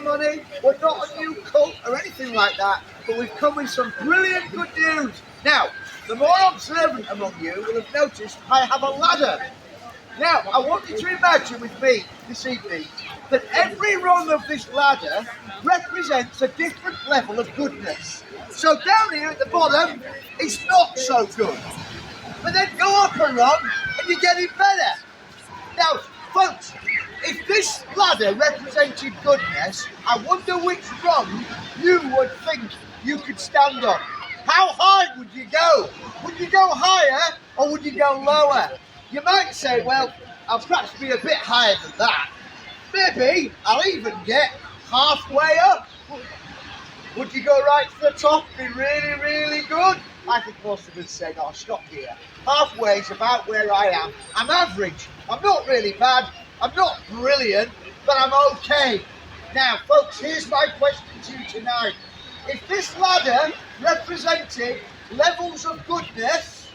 money. We're not a new cult or anything like that, but we've come with some brilliant good news. Now, the more observant among you will have noticed I have a ladder. Now, I want you to imagine with me this evening that every rung of this ladder represents a different level of goodness. So down here at the bottom, it's not so good. But then go up a rung and you're getting better. Now, folks, if this ladder represented goodness, I wonder which rung you would think you could stand on. How high would you go? Would you go higher or would you go lower? You might say, well, I'll perhaps be a bit higher than that. Maybe I'll even get halfway up. Would you go right to the top, be really, really good? I think most of us say, no, stop here. Halfway is about where I am. I'm average. I'm not really bad. I'm not brilliant, but I'm okay. Now, folks, here's my question to you tonight. If this ladder represented levels of goodness,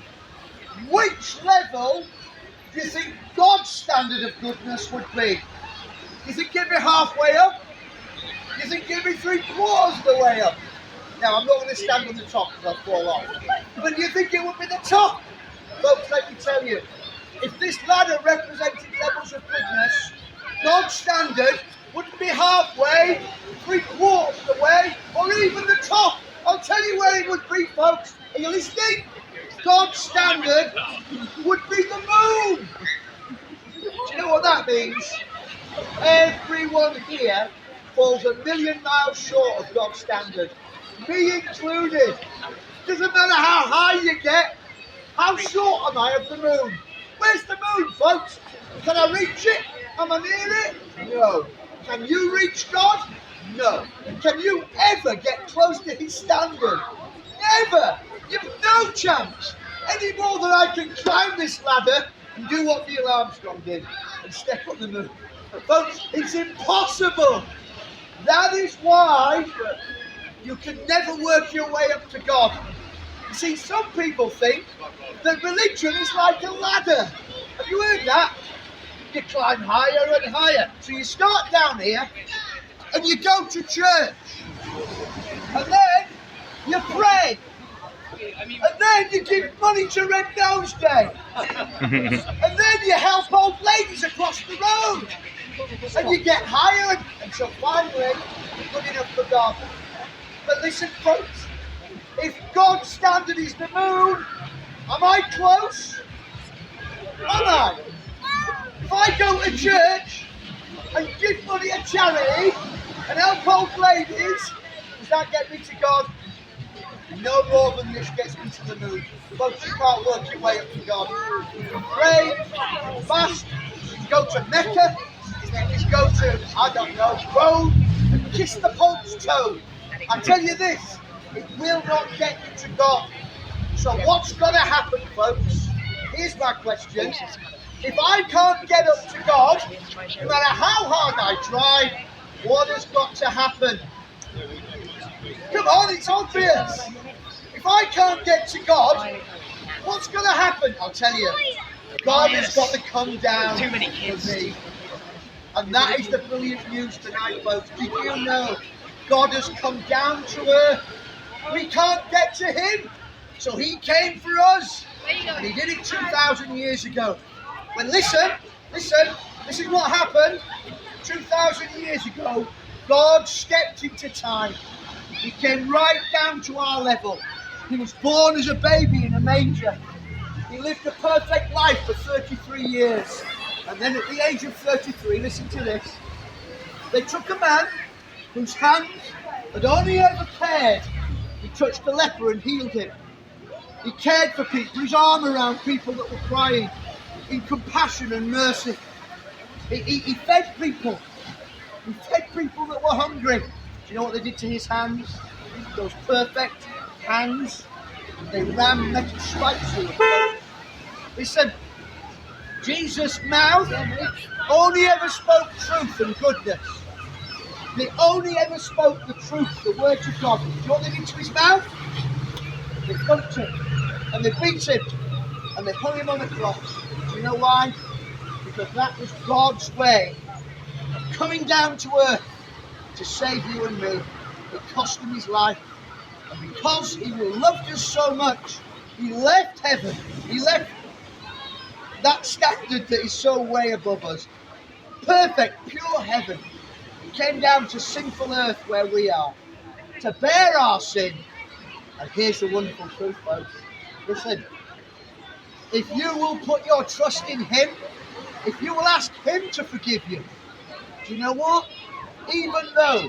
which level do you think God's standard of goodness would be? Do you think it'd be halfway up? Do you think it'd be 3/4 of the way up? Now, I'm not going to stand on the top because I'll fall off. But do you think it would be the top? Folks, let me tell you, if this ladder represented levels of goodness, God's standard wouldn't be halfway, 3/4 of the way, or even the top. I'll tell you where it would be, folks. Are you listening? God's standard would be the moon. Do you know what that means? Everyone here falls 1,000,000 miles short of God's standard. Me included. Doesn't matter how high you get. How short am I of the moon? Where's the moon, folks? Can I reach it? Am I near it? No. Can you reach God? No. Can you ever get close to his standard? Never. You've no chance. Any more than I can climb this ladder and do what Neil Armstrong did and step on the moon. Folks, it's impossible. That is why you can never work your way up to God. You see, some people think that religion is like a ladder. Have you heard that? You climb higher and higher. So you start down here and you go to church. And then you pray. And then you give money to Red Nose Day. And then you help old ladies across the road. And you get higher until finally you're good enough for God. But listen, folks, if God's standard is the moon, am I close? Am I? If I go to church and give money to charity and help old ladies, does that get me to God? No more than this gets me to the moon. Folks, you can't work your way up to God. You can pray, fast, you can go to Mecca, you can just go to, I don't know, Rome and kiss the Pope's toe. I tell you this, it will not get you to God. So what's going to happen, folks? Here's my question. If I can't get up to God, no matter how hard I try, what has got to happen? Come on, it's obvious. If I can't get to God, what's going to happen? I'll tell you. God has got to come down for me. And that is the brilliant news tonight, folks. Did you know God has come down to earth? We can't get to him. So he came for us. And he did it 2,000 years ago. Well, listen, this is what happened 2,000 years ago. God stepped into time. He came right down to our level. He was born as a baby in a manger. He lived a perfect life for 33 years. And then at the age of 33, listen to this, they took a man whose hands had only ever cared. He touched a leper and healed him. He cared for people, his arm around people that were crying, in compassion and mercy. He fed people. He fed people that were hungry. Do you know what they did to his hands? Those perfect hands. They ran metal spikes through them. Listen, Jesus' mouth only ever spoke truth and goodness. They only ever spoke the truth, the words of God. Do you know what they did to his mouth? They thumped him, and they beat him, and they hung him on a cross. Do you know why? Because that was God's way of coming down to earth to save you and me. It cost him his life. And because he loved us so much, he left heaven. He left that standard that is so way above us. Perfect, pure heaven. He came down to sinful earth where we are, to bear our sin. And here's the wonderful truth, folks. Listen, if you will put your trust in him, if you will ask him to forgive you, do you know what? Even though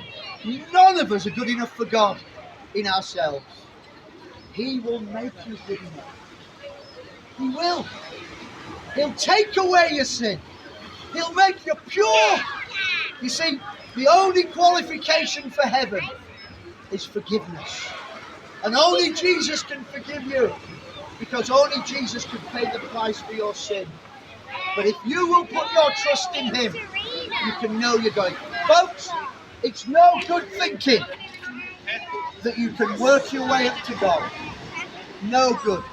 none of us are good enough for God in ourselves, he will make you good enough. He will. He'll take away your sin. He'll make you pure. You see, the only qualification for heaven is forgiveness. And only Jesus can forgive you, because only Jesus can pay the price for your sin. But if you will put your trust in him, you can know you're going. Folks, it's no good thinking that you can work your way up to God. No good.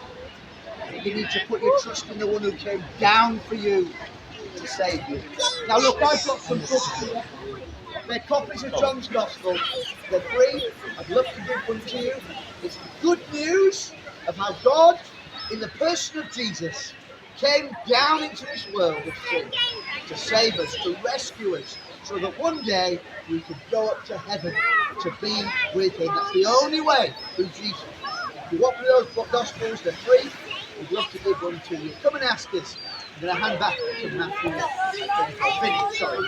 You need to put your trust in the one who came down for you to save you. Now look, I've got some books here. They're copies of John's Gospel. They're free. I'd love to give one to you. It's the good news of how God, in the person of Jesus, came down into this world of sin to save us, to rescue us, so that one day we could go up to heaven to be with him. That's the only way through Jesus. If you want one of those Gospels, they're free. We'd love to give one to you. Come and ask us. I'm going to hand back to Matthew. Sorry.